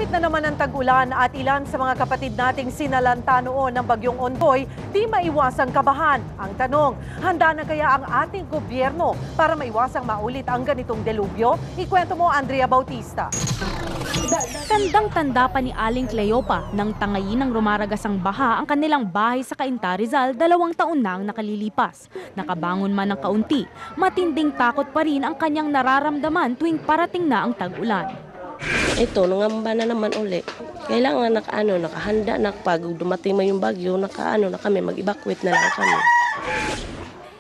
Malapit na naman ang tag-ulan at ilan sa mga kapatid nating sinalanta noon ng bagyong Ondoy, di maiwasang kabahan. Ang tanong, handa na kaya ang ating gobyerno para maiwasang maulit ang ganitong delubyo? Ikwento mo, Andrea Bautista. Tandang-tanda pa ni Aling Cleopa nang tangayin ng rumaragasang baha ang kanilang bahay sa Cainta, Rizal 2 taon na ang nakalilipas. Nakabangon man ng kaunti, matinding takot pa rin ang kanyang nararamdaman tuwing parating na ang tag-ulan. Ito, nangamba na naman uli. Kailangan nakahanda na pag dumating mo yung bagyo, na kami, mag-evacuate na lang kami.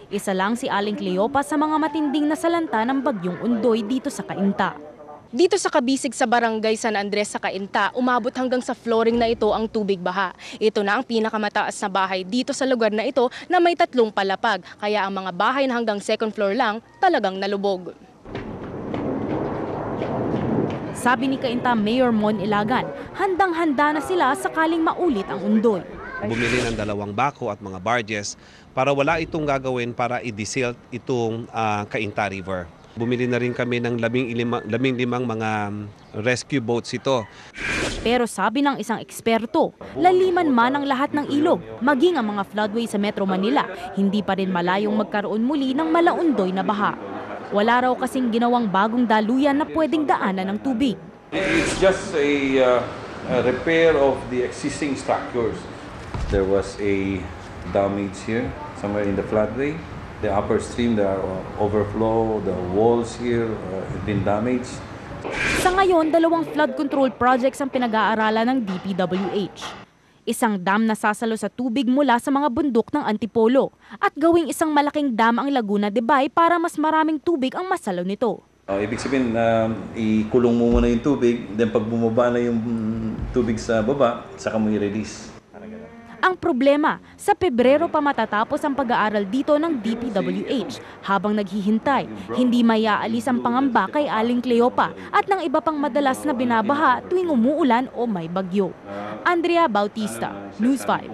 Isa lang si Aling Cleopa sa mga matinding nasalanta ng bagyong Ondoy dito sa Cainta. Dito sa Kabisig sa Barangay San Andres sa Cainta, umabot hanggang sa flooring na ito ang tubig baha. Ito na ang pinakamataas na bahay dito sa lugar na ito na may 3 palapag. Kaya ang mga bahay na hanggang 2nd floor lang talagang nalubog. Sabi ni Cainta Mayor Mon Ilagan, handang-handa na sila sakaling maulit ang Ondoy. Bumili ng 2 bako at mga barges para wala itong gagawin para i-desilt itong Cainta River. Bumili na rin kami ng 15 mga rescue boats ito. Pero sabi ng isang eksperto, laliman man ang lahat ng ilog, maging ang mga floodway sa Metro Manila, hindi pa rin malayong magkaroon muli ng malaundoy na baha. Wala raw kasing ginawang bagong daluyan na pwedeng daanan ng tubig. It's just a repair of the existing structures. There was a damage here, somewhere in the floodway. The upper stream, the overflow, the walls here have been damaged. Sa ngayon, 2 flood control projects ang pinag-aaralan ng DPWH. Isang dam na sasalo sa tubig mula sa mga bundok ng Antipolo at gawing isang malaking dam ang Laguna de Bay para mas maraming tubig ang masalo nito. Ibig sabihin, ikulong mo muna yung tubig, then pag bumaba na yung tubig sa baba, saka mo i-release. Ang problema, sa Pebrero pa matatapos ang pag-aaral dito ng DPWH. Habang naghihintay, hindi mayaalis ang pangamba kay Aling Cleopa at ng iba pang madalas na binabaha tuwing umuulan o may bagyo. Andrea Bautista, News 5.